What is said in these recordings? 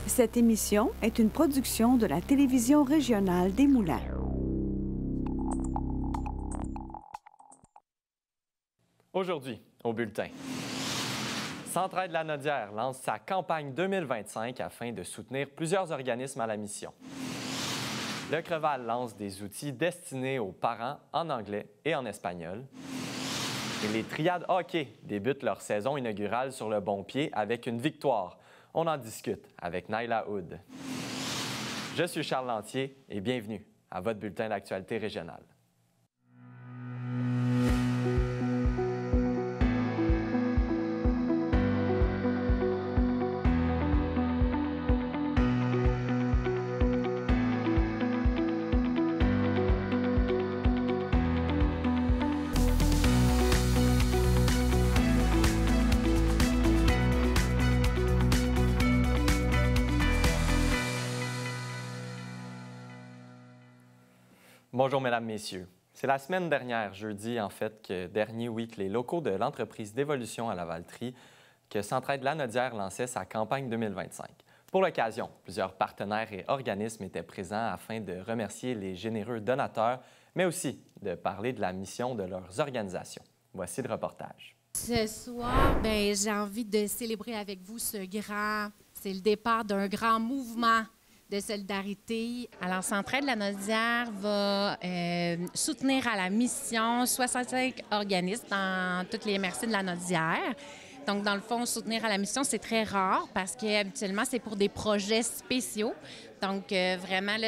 Cette émission est une production de la télévision régionale des Moulins. Aujourd'hui, au bulletin. Centraide-Lanaudière lance sa campagne 2025 afin de soutenir plusieurs organismes à la mission. Le Creval lance des outils destinés aux parents en anglais et en espagnol. Et les Triades hockey débutent leur saison inaugurale sur le bon pied avec une victoire. On en discute avec Naila Hood. Je suis Charles Lantier et bienvenue à votre bulletin d'actualité régionale. Bonjour, Mesdames, Messieurs. C'est la semaine dernière, jeudi, en fait, que les locaux de l'entreprise d'évolution à Lavaltrie, que Centraide-Lanaudière lançait sa campagne 2025. Pour l'occasion, plusieurs partenaires et organismes étaient présents afin de remercier les généreux donateurs, mais aussi de parler de la mission de leurs organisations. Voici le reportage. Ce soir, j'ai envie de célébrer avec vous c'est le départ d'un grand mouvement de solidarité. Alors, Centraide-Lanaudière va soutenir à la mission 65 organismes dans toutes les MRC de Lanaudière. Donc, dans le fond, soutenir à la mission, c'est très rare parce qu'habituellement, c'est pour des projets spéciaux. Donc, vraiment, là,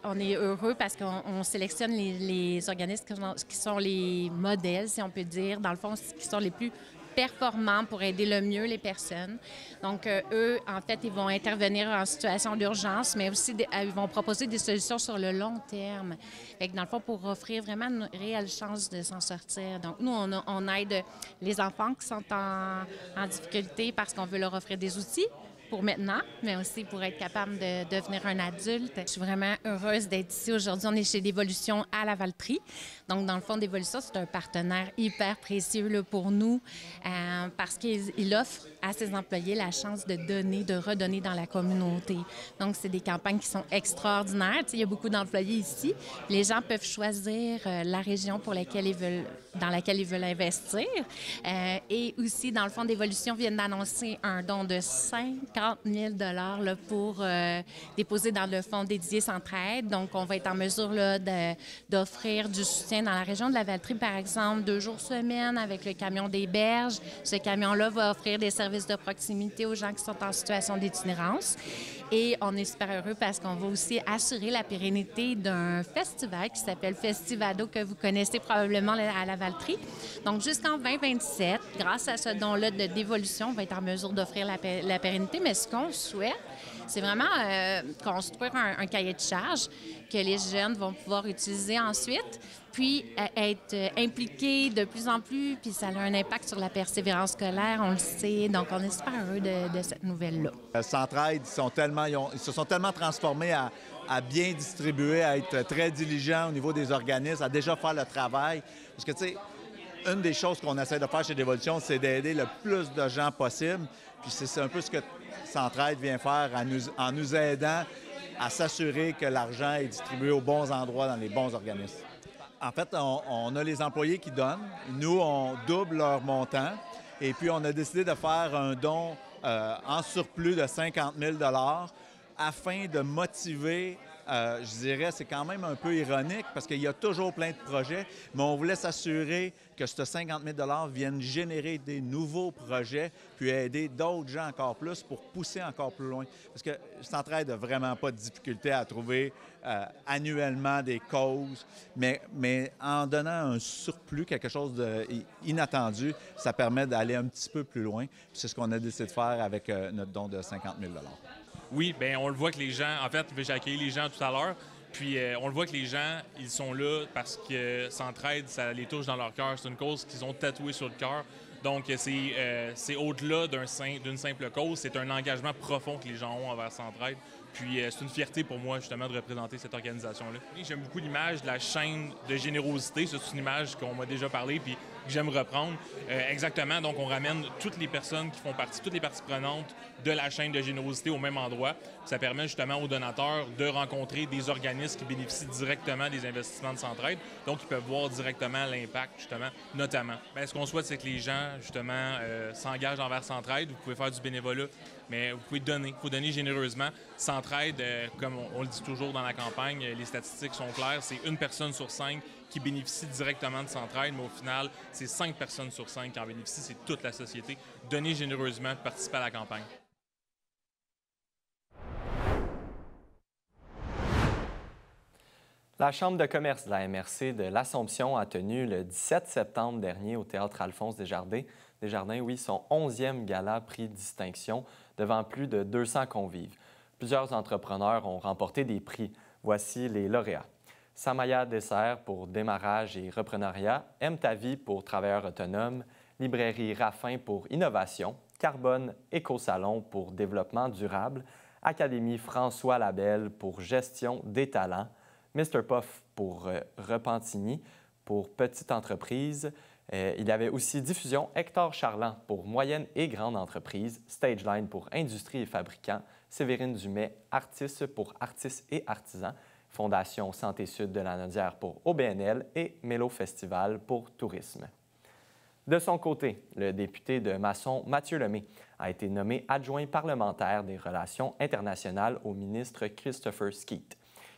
on est heureux parce qu'on sélectionne les organismes qui sont les modèles, si on peut dire, dans le fond, qui sont les plus performants pour aider le mieux les personnes. Donc, eux, en fait, ils vont intervenir en situation d'urgence, mais aussi ils vont proposer des solutions sur le long terme. Fait que dans le fond, pour offrir vraiment une réelle chance de s'en sortir. Donc, nous, on aide les enfants qui sont en difficulté parce qu'on veut leur offrir des outils pour maintenant, mais aussi pour être capable de devenir un adulte. Je suis vraiment heureuse d'être ici aujourd'hui. On est chez Dévolution à Lavaltrie. Donc, dans le fond, Dévolution, c'est un partenaire hyper précieux là, pour nous parce qu'il offre à ses employés la chance de donner, de redonner dans la communauté. Donc, c'est des campagnes qui sont extraordinaires. Tu sais, il y a beaucoup d'employés ici. Les gens peuvent choisir la région dans laquelle ils veulent investir. Et aussi, dans le fond, Dévolution viennent d'annoncer un don de 50 000 $ là, pour déposer dans le fonds dédié Centraide. Donc, on va être en mesure là, d'offrir du soutien dans la région de Lavaltrie, par exemple, 2 jours semaine avec le camion des berges. Ce camion-là va offrir des services de proximité aux gens qui sont en situation d'itinérance. Et on est super heureux parce qu'on va aussi assurer la pérennité d'un festival qui s'appelle Festivado, que vous connaissez probablement à Lavaltrie. Donc, jusqu'en 2027, grâce à ce don-là de Dévolution, on va être en mesure d'offrir la pérennité. Mais ce qu'on souhaite, c'est vraiment construire un cahier de charges que les jeunes vont pouvoir utiliser ensuite, puis être impliqués de plus en plus, puis ça a un impact sur la persévérance scolaire, on le sait. Donc, on est super heureux de cette nouvelle-là. Centraide, ils se sont tellement transformés à bien distribuer, à être très diligents au niveau des organismes, à déjà faire le travail. Parce que, tu sais, une des choses qu'on essaie de faire chez Dévolution, c'est d'aider le plus de gens possible. Puis c'est un peu ce que Centraide vient faire en nous aidant à s'assurer que l'argent est distribué aux bons endroits dans les bons organismes. En fait, on a les employés qui donnent. Nous, on double leur montant. Et puis, on a décidé de faire un don en surplus de 50 000 $ afin de motiver, je dirais, c'est quand même un peu ironique parce qu'il y a toujours plein de projets, mais on voulait s'assurer que ce 50 000 $ vienne générer des nouveaux projets puis aider d'autres gens encore plus pour pousser encore plus loin. Parce que Centraide n'a vraiment pas de difficulté à trouver annuellement des causes, mais en donnant un surplus, quelque chose d'inattendu, ça permet d'aller un petit peu plus loin. C'est ce qu'on a décidé de faire avec notre don de 50 000 $. Oui, bien, on le voit que les gens, en fait, j'ai accueilli les gens tout à l'heure, puis on le voit que les gens, ils sont là parce que Centraide, ça les touche dans leur cœur. C'est une cause qu'ils ont tatouée sur le cœur. Donc, c'est au-delà d'une simple cause. C'est un engagement profond que les gens ont envers Centraide. Puis, c'est une fierté pour moi, justement, de représenter cette organisation-là. J'aime beaucoup l'image de la chaîne de générosité. C'est une image qu'on m'a déjà parlé. Puis, j'aime reprendre. Exactement, donc on ramène toutes les personnes qui font partie, toutes les parties prenantes de la chaîne de générosité au même endroit. Ça permet justement aux donateurs de rencontrer des organismes qui bénéficient directement des investissements de Centraide, donc ils peuvent voir directement l'impact, justement, notamment. Bien, ce qu'on souhaite, c'est que les gens, justement, s'engagent envers Centraide. Vous pouvez faire du bénévolat, mais vous pouvez donner. Il faut donner généreusement. Centraide, comme on le dit toujours dans la campagne, les statistiques sont claires, c'est 1 personne sur 5 qui bénéficie directement de Centraide, mais au final, c'est 5 personnes sur 5 qui en bénéficient, c'est toute la société. Donnez généreusement, participez à la campagne. La Chambre de commerce de la MRC de l'Assomption a tenu le 17 septembre dernier au Théâtre Alphonse Desjardins, son 11e gala prix distinction devant plus de 200 convives. Plusieurs entrepreneurs ont remporté des prix. Voici les lauréats. Samaya Dessert pour démarrage et reprenariat, Aime ta vie pour travailleurs autonomes, Librairie Raffin pour innovation, Carbone Éco-Salon pour développement durable, Académie François Labelle pour gestion des talents, Mr. Puff pour Repentigny pour petite entreprise. Il y avait aussi Diffusion Hector Charland pour moyenne et grande entreprise, Stageline pour industrie et fabricants, Sévérine Dumais, Artis pour artistes et artisans, Fondation Santé Sud de la Nodière pour OBNL et Mélo Festival pour tourisme. De son côté, le député de Masson, Mathieu Lemay, a été nommé adjoint parlementaire des Relations internationales au ministre Christopher Skeet.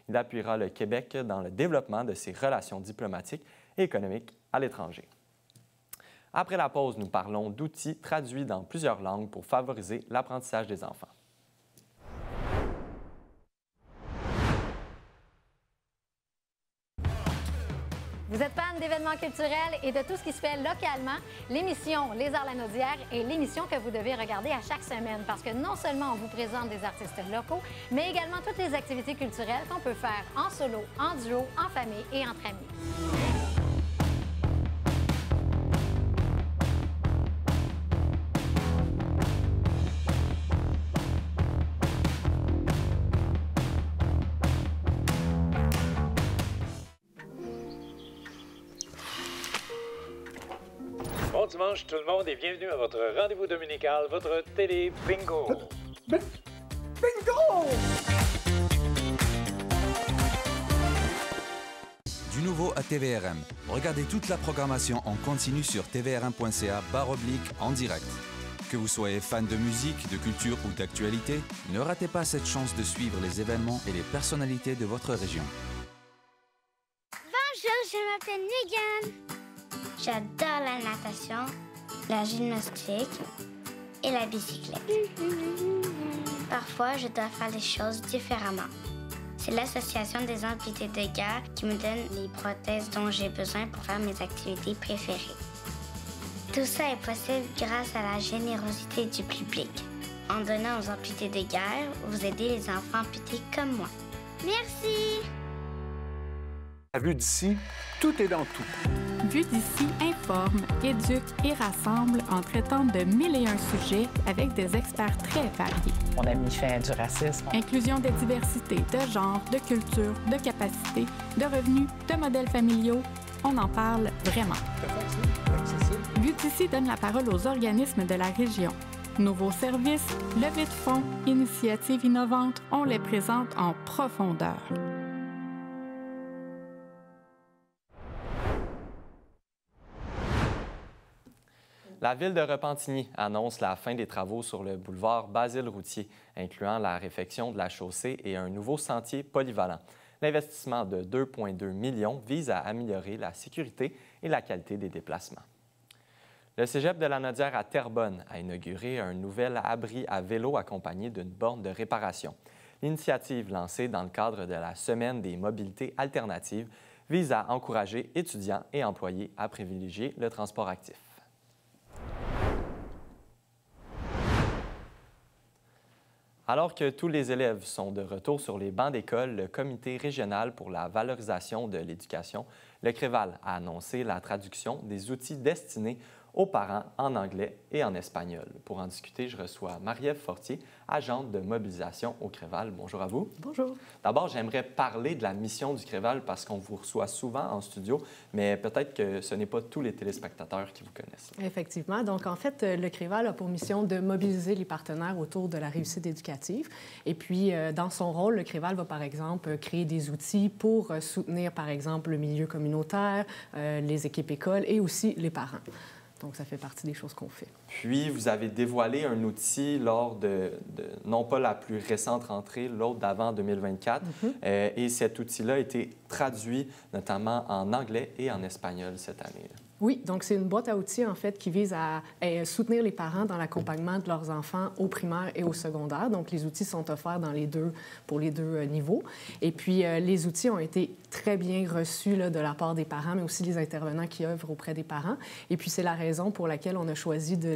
Il appuiera le Québec dans le développement de ses relations diplomatiques et économiques à l'étranger. Après la pause, nous parlons d'outils traduits dans plusieurs langues pour favoriser l'apprentissage des enfants. Vous êtes fan d'événements culturels et de tout ce qui se fait localement, l'émission Les Arts Lanaudière est l'émission que vous devez regarder à chaque semaine parce que non seulement on vous présente des artistes locaux, mais également toutes les activités culturelles qu'on peut faire en solo, en duo, en famille et entre amis. Bon dimanche tout le monde et bienvenue à votre rendez-vous dominical, votre télé bingo. Bingo! Du nouveau à TVRM. Regardez toute la programmation en continu sur tvrm.ca/en direct. Que vous soyez fan de musique, de culture ou d'actualité, ne ratez pas cette chance de suivre les événements et les personnalités de votre région. Bonjour, je m'appelle Megan. J'adore la natation, la gymnastique et la bicyclette. Parfois, je dois faire les choses différemment. C'est l'association des amputés de guerre qui me donne les prothèses dont j'ai besoin pour faire mes activités préférées. Tout ça est possible grâce à la générosité du public. En donnant aux amputés de guerre, vous aidez les enfants amputés comme moi. Merci! À Vue d'ici, tout est dans tout. Vue d'ici informe, éduque et rassemble en traitant de 1001 sujets avec des experts très variés. Mon ami fait du racisme. Inclusion des diversités de genre, de culture, de capacité, de revenus, de modèles familiaux. On en parle vraiment. Vue d'ici donne la parole aux organismes de la région. Nouveaux services, levées de fonds, initiatives innovantes, on les présente en profondeur. La ville de Repentigny annonce la fin des travaux sur le boulevard Basile-Routier, incluant la réfection de la chaussée et un nouveau sentier polyvalent. L'investissement de 2,2 millions vise à améliorer la sécurité et la qualité des déplacements. Le cégep de la Nodière à Terrebonne a inauguré un nouvel abri à vélo accompagné d'une borne de réparation. L'initiative lancée dans le cadre de la Semaine des mobilités alternatives vise à encourager étudiants et employés à privilégier le transport actif. Alors que tous les élèves sont de retour sur les bancs d'école, le Comité régional pour la valorisation de l'éducation, le CREVAL, a annoncé la traduction des outils destinés aux parents en anglais et en espagnol. Pour en discuter, je reçois Marie-Ève Fortier, agente de mobilisation au Créval. Bonjour à vous. Bonjour. D'abord, j'aimerais parler de la mission du Créval parce qu'on vous reçoit souvent en studio, mais peut-être que ce n'est pas tous les téléspectateurs qui vous connaissent. Effectivement. Donc, en fait, le Créval a pour mission de mobiliser les partenaires autour de la réussite éducative. Et puis, dans son rôle, le Créval va, par exemple, créer des outils pour soutenir, par exemple, le milieu communautaire, les équipes écoles et aussi les parents. Donc, ça fait partie des choses qu'on fait. Puis, vous avez dévoilé un outil lors de non pas la plus récente rentrée, l'autre d'avant 2024. Et cet outil-là a été traduit notamment en anglais et en espagnol cette année. Oui, donc c'est une boîte à outils, en fait, qui vise à soutenir les parents dans l'accompagnement de leurs enfants au primaire et au secondaire. Donc, les outils sont offerts pour les deux niveaux. Et puis, les outils ont été très bien reçus là, de la part des parents, mais aussi des intervenants qui œuvrent auprès des parents. Et puis, c'est la raison pour laquelle on a choisi de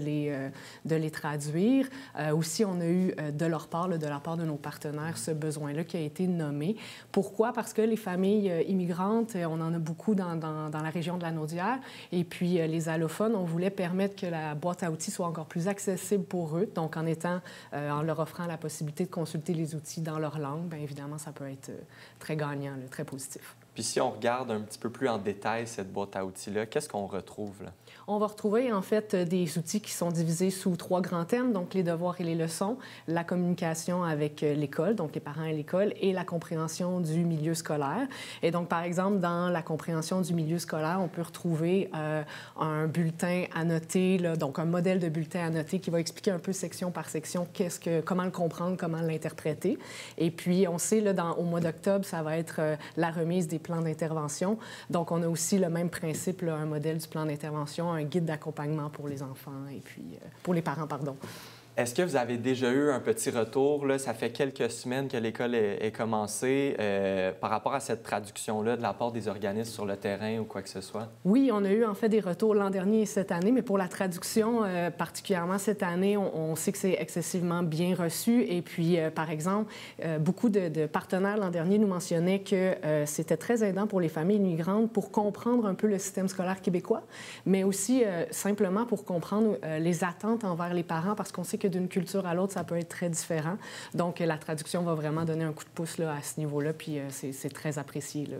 les traduire. Aussi, on a eu de leur part, là, de la part de nos partenaires, ce besoin-là qui a été nommé. Pourquoi? Parce que les familles immigrantes, on en a beaucoup dans la région de la Naudière. Et puis, les allophones, on voulait permettre que la boîte à outils soit encore plus accessible pour eux. Donc, en leur offrant la possibilité de consulter les outils dans leur langue, bien évidemment, ça peut être très gagnant, là, très positif. Puis si on regarde un petit peu plus en détail cette boîte à outils-là, qu'est-ce qu'on retrouve là? On va retrouver en fait des outils qui sont divisés sous 3 grands thèmes, donc les devoirs et les leçons, la communication avec l'école, donc les parents et l'école, et la compréhension du milieu scolaire. Et donc, par exemple, dans la compréhension du milieu scolaire, on peut retrouver un bulletin annoté, là, donc un modèle de bulletin annoté qui va expliquer un peu section par section comment le comprendre, comment l'interpréter. Et puis, on sait, là, au mois d'octobre, ça va être la remise des plans d'intervention. Donc, on a aussi le même principe, là, un modèle du plan d'intervention, un guide d'accompagnement pour les enfants et puis pour les parents, pardon. Est-ce que vous avez déjà eu un petit retour? Là, ça fait quelques semaines que l'école est commencée par rapport à cette traduction-là de la part des organismes sur le terrain ou quoi que ce soit? Oui, on a eu en fait des retours l'an dernier et cette année, mais pour la traduction, particulièrement cette année, on sait que c'est excessivement bien reçu. Et puis, par exemple, beaucoup de partenaires l'an dernier nous mentionnaient que c'était très aidant pour les familles immigrantes pour comprendre un peu le système scolaire québécois, mais aussi simplement pour comprendre les attentes envers les parents, parce qu'on sait que d'une culture à l'autre, ça peut être très différent. Donc, la traduction va vraiment donner un coup de pouce là, à ce niveau-là, puis c'est très apprécié, là.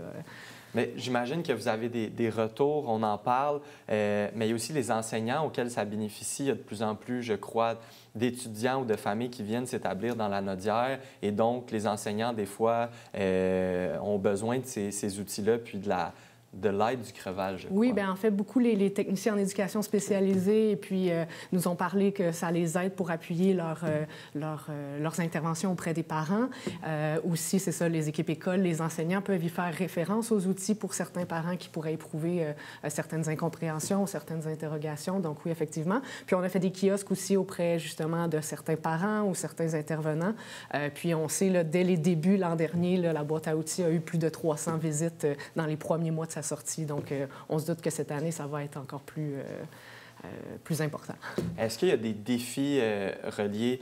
Mais j'imagine que vous avez des retours, on en parle, mais il y a aussi les enseignants auxquels ça bénéficie. Il y a de plus en plus, je crois, d'étudiants ou de familles qui viennent s'établir dans la Naudière. Et donc, les enseignants, des fois, ont besoin de ces outils-là, puis de l'aide du Créval, je crois. Oui, bien en fait, beaucoup les techniciens en éducation spécialisée et puis nous ont parlé que ça les aide pour appuyer leurs interventions auprès des parents. Aussi, c'est ça, les équipes écoles, les enseignants peuvent y faire référence aux outils pour certains parents qui pourraient éprouver certaines incompréhensions, certaines interrogations. Donc oui, effectivement. Puis on a fait des kiosques aussi auprès, justement, de certains parents ou certains intervenants. Puis on sait, là, dès les débuts, l'an dernier, là, la boîte à outils a eu plus de 300 visites dans les premiers mois de sa sortie. Donc, on se doute que cette année, ça va être encore plus important. Est-ce qu'il y a des défis reliés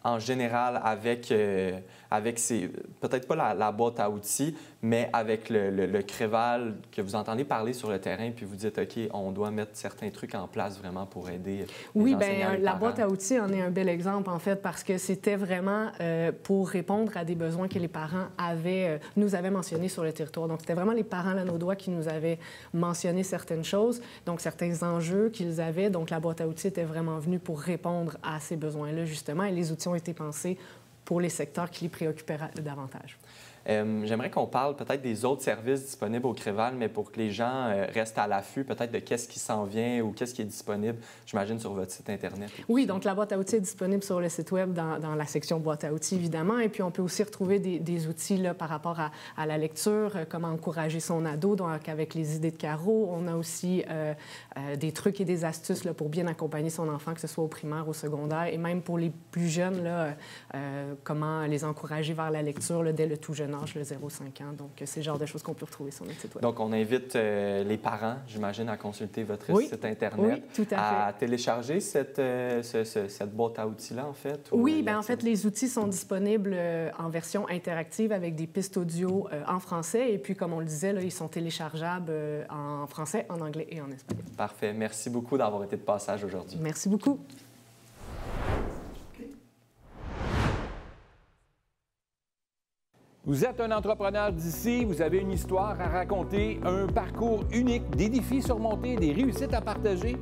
en général avec ces... Peut-être pas la boîte à outils, mais avec le Créval que vous entendez parler sur le terrain, puis vous dites, OK, on doit mettre certains trucs en place vraiment pour aider oui, les enseignants, bien, la boîte à outils en est un bel exemple, en fait, parce que c'était vraiment pour répondre à des besoins que les parents nous avaient mentionnés sur le territoire. Donc, c'était vraiment les parents lanaudois qui nous avaient mentionné certaines choses, donc certains enjeux qu'ils avaient. Donc, la boîte à outils était vraiment venue pour répondre à ces besoins-là, justement, et les outils ont été pensés pour les secteurs qui les préoccupaient davantage. J'aimerais qu'on parle peut-être des autres services disponibles au Créval, mais pour que les gens restent à l'affût peut-être de qu'est-ce qui s'en vient ou qu'est-ce qui est disponible, j'imagine, sur votre site Internet. Oui, donc la boîte à outils est disponible sur le site Web dans la section boîte à outils, évidemment. Et puis, on peut aussi retrouver des outils là, par rapport à la lecture, comment encourager son ado, donc avec les idées de Caro. On a aussi des trucs et des astuces là, pour bien accompagner son enfant, que ce soit au primaire, au secondaire, et même pour les plus jeunes, là, comment les encourager vers la lecture là, dès le tout jeune jeune âge, le 0-5 ans. Donc, c'est le genre de choses qu'on peut retrouver sur notre site Web. Donc, on invite les parents, j'imagine, à consulter votre site Internet, oui, tout à fait. Télécharger cette boîte à outils-là, en fait? Oui, bien, en fait, les outils sont disponibles en version interactive avec des pistes audio en français. Et puis, comme on le disait, là, ils sont téléchargeables en français, en anglais et en espagnol. Parfait. Merci beaucoup d'avoir été de passage aujourd'hui. Merci beaucoup. Vous êtes un entrepreneur d'ici, vous avez une histoire à raconter, un parcours unique, des défis surmontés, des réussites à partager?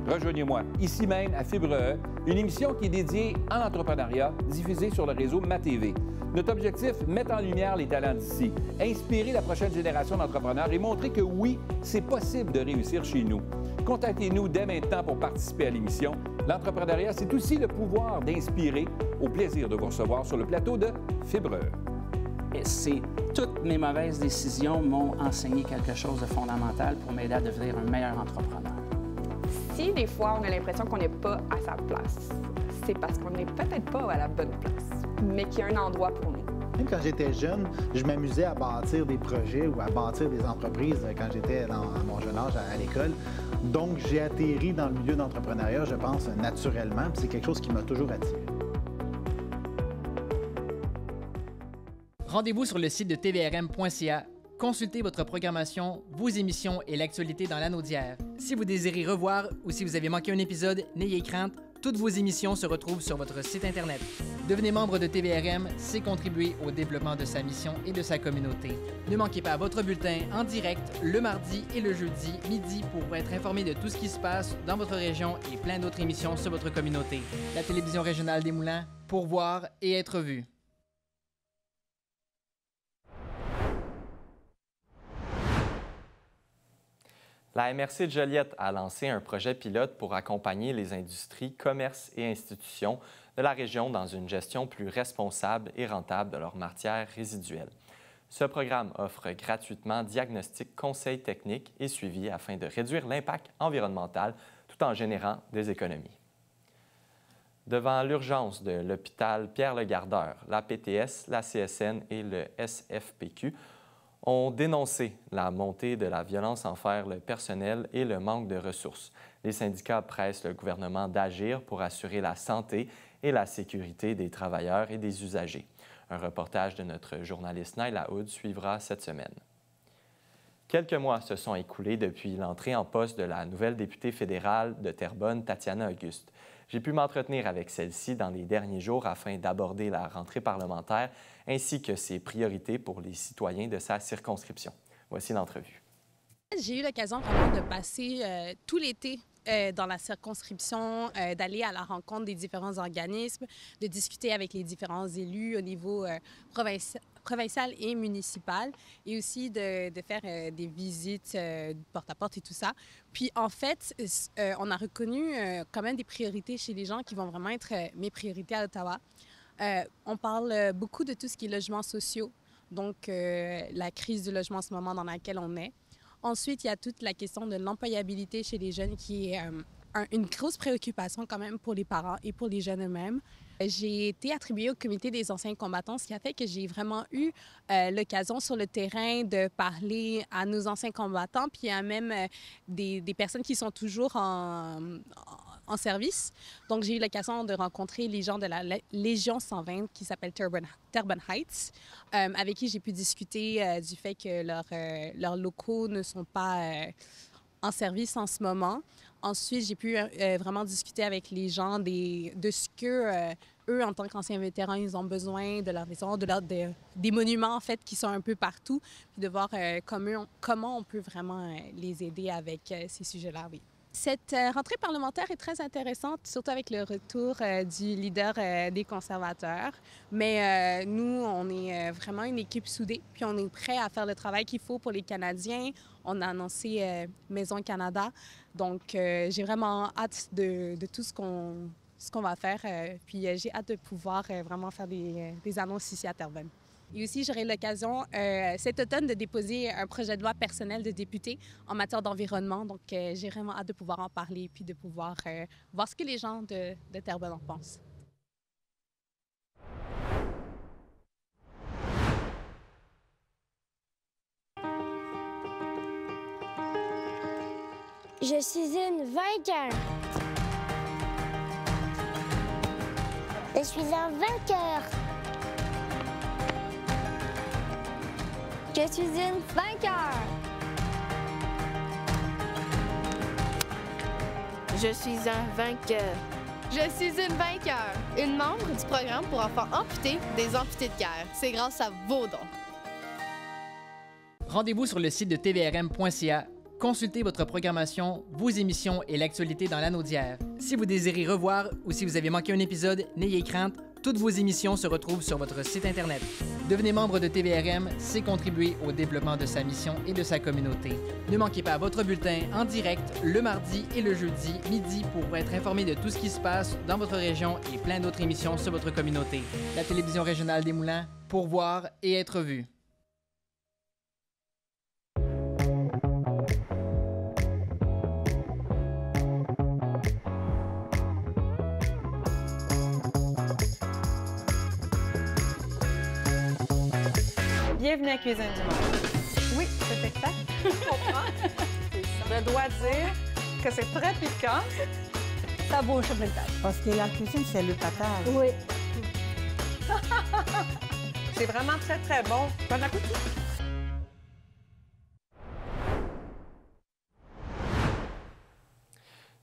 Rejoignez-moi ici même à Fibre E, une émission qui est dédiée à l'entrepreneuriat, diffusée sur le réseau MaTV. Notre objectif, mettre en lumière les talents d'ici, inspirer la prochaine génération d'entrepreneurs et montrer que oui, c'est possible de réussir chez nous. Contactez-nous dès maintenant pour participer à l'émission. L'entrepreneuriat, c'est aussi le pouvoir d'inspirer. Au plaisir de vous recevoir sur le plateau de Fibre E. Toutes mes mauvaises décisions m'ont enseigné quelque chose de fondamental pour m'aider à devenir un meilleur entrepreneur. Si des fois on a l'impression qu'on n'est pas à sa place, c'est parce qu'on n'est peut-être pas à la bonne place, mais qu'il y a un endroit pour nous. Même quand j'étais jeune, je m'amusais à bâtir des projets ou à bâtir des entreprises quand j'étais à mon jeune âge à l'école. Donc, j'ai atterri dans le milieu d'entrepreneuriat, je pense, naturellement. C'est quelque chose qui m'a toujours attiré. Rendez-vous sur le site de tvrm.ca. Consultez votre programmation, vos émissions et l'actualité dans l'anneau d'hier. Si vous désirez revoir ou si vous avez manqué un épisode, n'ayez crainte, toutes vos émissions se retrouvent sur votre site Internet. Devenez membre de TVRM, c'est contribuer au développement de sa mission et de sa communauté. Ne manquez pas votre bulletin en direct le mardi et le jeudi midi pour être informé de tout ce qui se passe dans votre région et plein d'autres émissions sur votre communauté. La télévision régionale des Moulins, pour voir et être vu. La MRC de Joliette a lancé un projet pilote pour accompagner les industries, commerces et institutions de la région dans une gestion plus responsable et rentable de leurs matières résiduelles. Ce programme offre gratuitement diagnostics, conseils techniques et suivi afin de réduire l'impact environnemental tout en générant des économies. Devant l'urgence de l'hôpital Pierre-le-Gardeur, la PTS, la CSN et le SFPQ ont dénoncé la montée de la violence envers le personnel et le manque de ressources. Les syndicats pressent le gouvernement d'agir pour assurer la santé et la sécurité des travailleurs et des usagers. Un reportage de notre journaliste Naila Hood suivra cette semaine. Quelques mois se sont écoulés depuis l'entrée en poste de la nouvelle députée fédérale de Terrebonne, Tatiana Auguste. J'ai pu m'entretenir avec celle-ci dans les derniers jours afin d'aborder la rentrée parlementaire ainsi que ses priorités pour les citoyens de sa circonscription. Voici l'entrevue. J'ai eu l'occasion vraiment de passer tout l'été dans la circonscription, d'aller à la rencontre des différents organismes, de discuter avec les différents élus au niveau provincial et municipal, et aussi de faire des visites porte-à-porte et tout ça. Puis en fait, on a reconnu quand même des priorités chez les gens qui vont vraiment être mes priorités à Ottawa. On parle beaucoup de tout ce qui est logements sociaux, donc la crise du logement en ce moment dans laquelle on est. Ensuite, il y a toute la question de l'employabilité chez les jeunes qui est une grosse préoccupation quand même pour les parents et pour les jeunes eux-mêmes. J'ai été attribuée au comité des anciens combattants, ce qui a fait que j'ai vraiment eu l'occasion sur le terrain de parler à nos anciens combattants, puis à même des personnes qui sont toujours en service. Donc, j'ai eu l'occasion de rencontrer les gens de la Légion 120 qui s'appelle Terrebonne Heights, avec qui j'ai pu discuter du fait que leurs locaux ne sont pas en service en ce moment. Ensuite, j'ai pu vraiment discuter avec les gens de ce que eux, en tant qu'anciens vétérans, ils ont besoin de leur maison, des monuments, en fait, qui sont un peu partout, puis de voir comment on peut vraiment les aider avec ces sujets-là, oui. Cette rentrée parlementaire est très intéressante, surtout avec le retour du leader des conservateurs. Mais nous, on est vraiment une équipe soudée, puis on est prêt à faire le travail qu'il faut pour les Canadiens. On a annoncé Maison Canada, donc j'ai vraiment hâte de tout ce qu'on va faire. Puis j'ai hâte de pouvoir vraiment faire des annonces ici à Terrebonne. Et aussi, j'aurai l'occasion cet automne de déposer un projet de loi personnel de député en matière d'environnement. Donc, j'ai vraiment hâte de pouvoir en parler puis de pouvoir voir ce que les gens de Terrebonne en pensent. Je suis une vainqueur. Je suis un vainqueur. Je suis une vainqueur. Je suis un vainqueur. Je suis une vainqueur. Une membre du programme pour enfants amputés des amputés de cœur. C'est grâce à vos dons. Rendez-vous sur le site de tvrm.ca. Consultez votre programmation, vos émissions et l'actualité dans l'anneau d'hier. Si vous désirez revoir ou si vous avez manqué un épisode, n'ayez crainte, toutes vos émissions se retrouvent sur votre site Internet. Devenez membre de TVRM, c'est contribuer au développement de sa mission et de sa communauté. Ne manquez pas votre bulletin en direct le mardi et le jeudi midi pour être informé de tout ce qui se passe dans votre région et plein d'autres émissions sur votre communauté. La télévision régionale des Moulins, pour voir et être vue. Bienvenue à Cuisine du Monde. Oui, c'est exact. Je comprends. Je dois dire que c'est très piquant. Ça bouge sur le table. Parce que la cuisine, c'est le patage. Oui. C'est vraiment très, très bon. Bon appétit.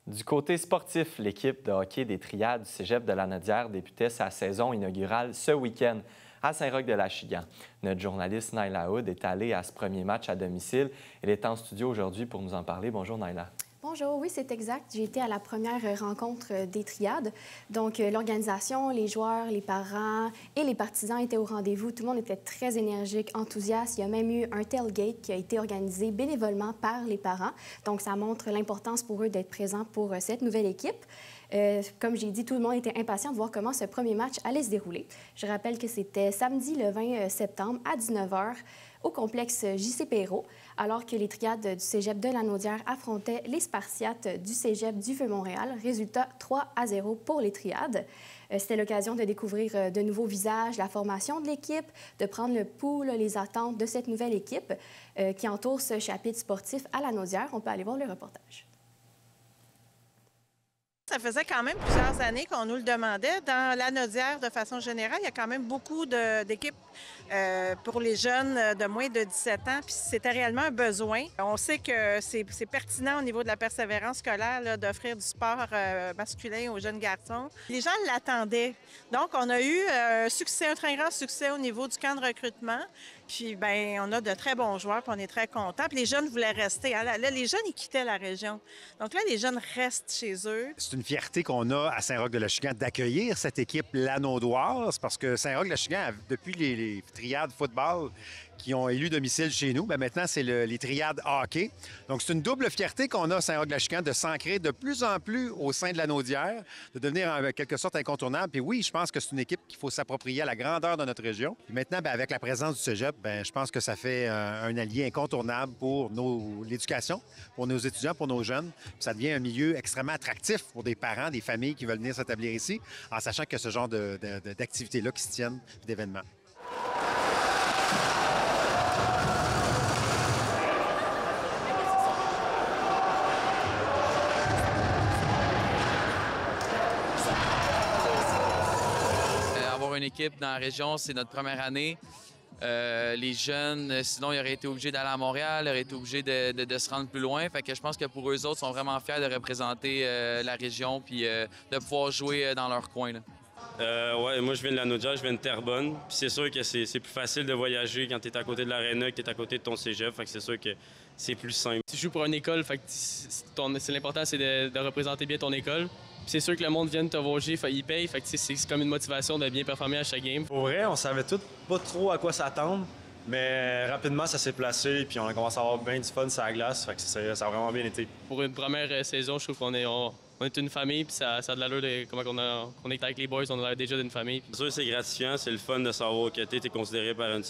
Du côté sportif, l'équipe de hockey des Triades du Cégep de la Naudière débutait sa saison inaugurale ce week-end à Saint-Roch-de-l'Achigan. Notre journaliste Naila Hood est allée à ce premier match à domicile. Elle est en studio aujourd'hui pour nous en parler. Bonjour Naila. Bonjour, oui, c'est exact. J'ai été à la première rencontre des Triades. Donc, l'organisation, les joueurs, les parents et les partisans étaient au rendez-vous. Tout le monde était très énergique, enthousiaste. Il y a même eu un tailgate qui a été organisé bénévolement par les parents. Donc, ça montre l'importance pour eux d'être présents pour cette nouvelle équipe. Comme j'ai dit, tout le monde était impatient de voir comment ce premier match allait se dérouler. Je rappelle que c'était samedi le 20 septembre à 19h au complexe J.C. Perrault, alors que les Triades du Cégep de la Naudière affrontaient les Spartiates du Cégep du Vieux-Montréal. Résultat 3-0 pour les Triades. C'était l'occasion de découvrir de nouveaux visages, la formation de l'équipe, de prendre le pouls, les attentes de cette nouvelle équipe qui entoure ce chapitre sportif à la Naudière. On peut aller voir le reportage. Ça faisait quand même plusieurs années qu'on nous le demandait. Dans la Naudière, de façon générale, il y a quand même beaucoup d'équipes pour les jeunes de moins de 17 ans. Puis c'était réellement un besoin. On sait que c'est pertinent au niveau de la persévérance scolaire d'offrir du sport masculin aux jeunes garçons. Les gens l'attendaient. Donc, on a eu un très grand succès au niveau du camp de recrutement. Puis, bien, on a de très bons joueurs, puis on est très contents. Puis les jeunes voulaient rester. Là, les jeunes, ils quittaient la région. Donc là, les jeunes restent chez eux. C'est une fierté qu'on a à Saint-Roch-de-l'Achigan d'accueillir cette équipe lanaudoise parce que Saint-Roch-de-l'Achigan, depuis les Triades football qui ont élu domicile chez nous, bien maintenant, c'est les Triades hockey. Donc, c'est une double fierté qu'on a à Saint-Roch-de-l'Achigan de s'ancrer de plus en plus au sein de la Naudière, de devenir en quelque sorte incontournable. Puis oui, je pense que c'est une équipe qu'il faut s'approprier à la grandeur de notre région. Puis maintenant, bien, avec la présence du Cégep, bien, je pense que ça fait un allié incontournable pour l'éducation, pour nos étudiants, pour nos jeunes. Puis ça devient un milieu extrêmement attractif pour des parents, des familles qui veulent venir s'établir ici, en sachant que ce genre d'activités-là qui se tiennent, d'événements. Une équipe dans la région, c'est notre première année. Les jeunes, sinon, ils auraient été obligés d'aller à Montréal, ils auraient été obligés de se rendre plus loin. Fait que je pense que pour eux autres, ils sont vraiment fiers de représenter la région puis de pouvoir jouer dans leur coin. Ouais, moi, je viens de la Naudière, je viens de Terrebonne. Puis c'est sûr que c'est plus facile de voyager quand tu es à côté de l'aréna, que tu es à côté de ton cégep. Fait que c'est sûr que c'est plus simple. Tu joues pour une école, fait que l'important, c'est de représenter bien ton école. C'est sûr que le monde vient te voir jouer, il paye, fait que c'est comme une motivation de bien performer à chaque game. Pour vrai, on savait tous pas trop à quoi s'attendre, mais rapidement ça s'est placé, puis on a commencé à avoir bien du fun sur la glace, fait que ça a vraiment bien été. Pour une première saison, je trouve qu'on est une famille, puis ça a de l'allure de comment on est avec les boys, on a l'air déjà d'une famille. C'est sûr que c'est gratifiant, c'est le fun de savoir que tu es considéré par un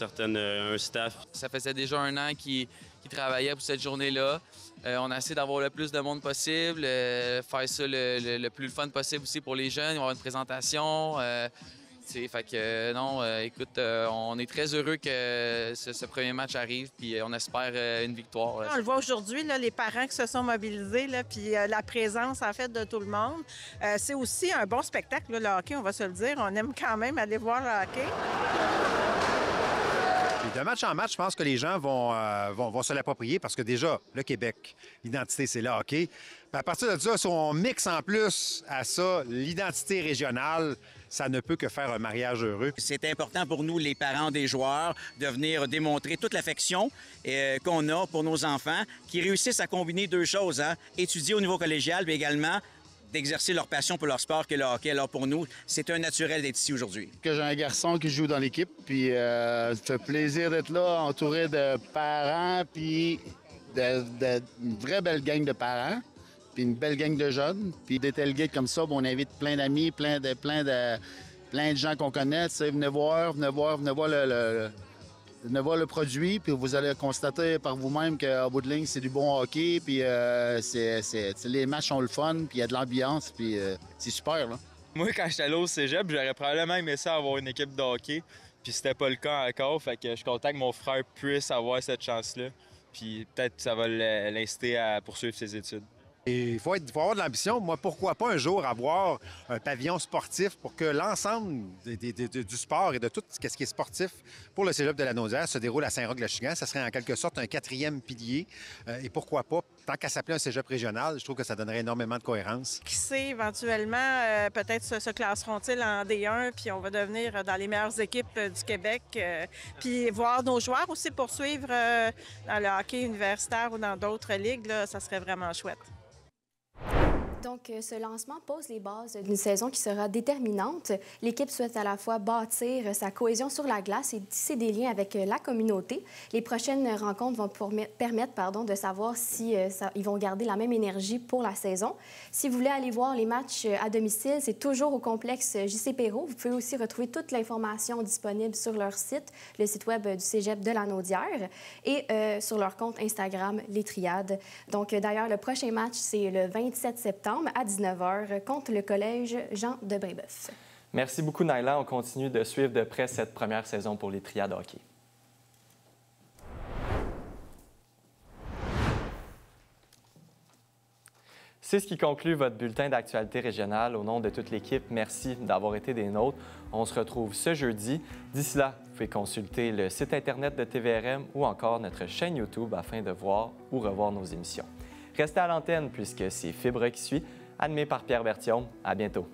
staff. Ça faisait déjà un an qu'ils travaillaient pour cette journée-là. On a essayé d'avoir le plus de monde possible, faire ça le plus fun possible aussi pour les jeunes. Il va y avoir une présentation. sais. Fait que non, écoute, on est très heureux que ce premier match arrive, puis on espère une victoire. On le voit aujourd'hui, là, les parents qui se sont mobilisés, là, puis la présence, en fait, de tout le monde. C'est aussi un bon spectacle, là, le hockey, on va se le dire. On aime quand même aller voir le hockey. Et de match en match, je pense que les gens vont se l'approprier parce que déjà, le Québec, l'identité, c'est le hockey. Puis à partir de ça, si on mixe en plus à ça l'identité régionale, ça ne peut que faire un mariage heureux. C'est important pour nous, les parents des joueurs, de venir démontrer toute l'affection qu'on a pour nos enfants, qui réussissent à combiner deux choses, hein? Étudier au niveau collégial, mais également d'exercer leur passion pour leur sport que le hockey. Alors pour nous, c'est un naturel d'être ici aujourd'hui. J'ai un garçon qui joue dans l'équipe, puis ça fait plaisir d'être là, entouré de parents, puis une vraie belle gang de parents, puis une belle gang de jeunes. Puis des tailgates comme ça, on invite plein d'amis, plein de gens qu'on connaît. Venez voir le produit, puis vous allez constater par vous-même qu'au bout de ligne, c'est du bon hockey, puis les matchs ont le fun, puis il y a de l'ambiance, puis c'est super, là. Moi, quand j'étais allé au cégep, j'aurais probablement aimé ça avoir une équipe de hockey, puis c'était pas le cas encore, fait que je suis content que mon frère puisse avoir cette chance-là, puis peut-être que ça va l'inciter à poursuivre ses études. Et il faut avoir de l'ambition. Moi, pourquoi pas un jour avoir un pavillon sportif pour que l'ensemble du sport et de tout ce qui est sportif pour le cégep de la Naudière se déroule à Saint-Roch-le-Chigan. Ça serait en quelque sorte un 4e pilier. Et pourquoi pas, tant qu'à s'appeler un cégep régional, je trouve que ça donnerait énormément de cohérence. Qui sait, éventuellement, peut-être se classeront-ils en D1, puis on va devenir dans les meilleures équipes du Québec. Puis voir nos joueurs aussi poursuivre dans le hockey universitaire ou dans d'autres ligues, là, ça serait vraiment chouette. Donc, ce lancement pose les bases d'une saison qui sera déterminante. L'équipe souhaite à la fois bâtir sa cohésion sur la glace et tisser des liens avec la communauté. Les prochaines rencontres vont permettre de savoir si ils vont garder la même énergie pour la saison. Si vous voulez aller voir les matchs à domicile, c'est toujours au complexe J.C. Perrault. Vous pouvez aussi retrouver toute l'information disponible sur leur site, le site web du Cégep de la Naudière, et sur leur compte Instagram, Les Triades. Donc, d'ailleurs, le prochain match, c'est le 27 septembre à 19h contre le collège Jean de Brébeuf. Merci beaucoup, Naila. On continue de suivre de près cette première saison pour les Triades hockey. C'est ce qui conclut votre bulletin d'actualité régionale. Au nom de toute l'équipe, merci d'avoir été des nôtres. On se retrouve ce jeudi. D'ici là, vous pouvez consulter le site Internet de TVRM ou encore notre chaîne YouTube afin de voir ou revoir nos émissions. Restez à l'antenne puisque c'est Fibre qui suit, animé par Pierre Berthiaume. À bientôt.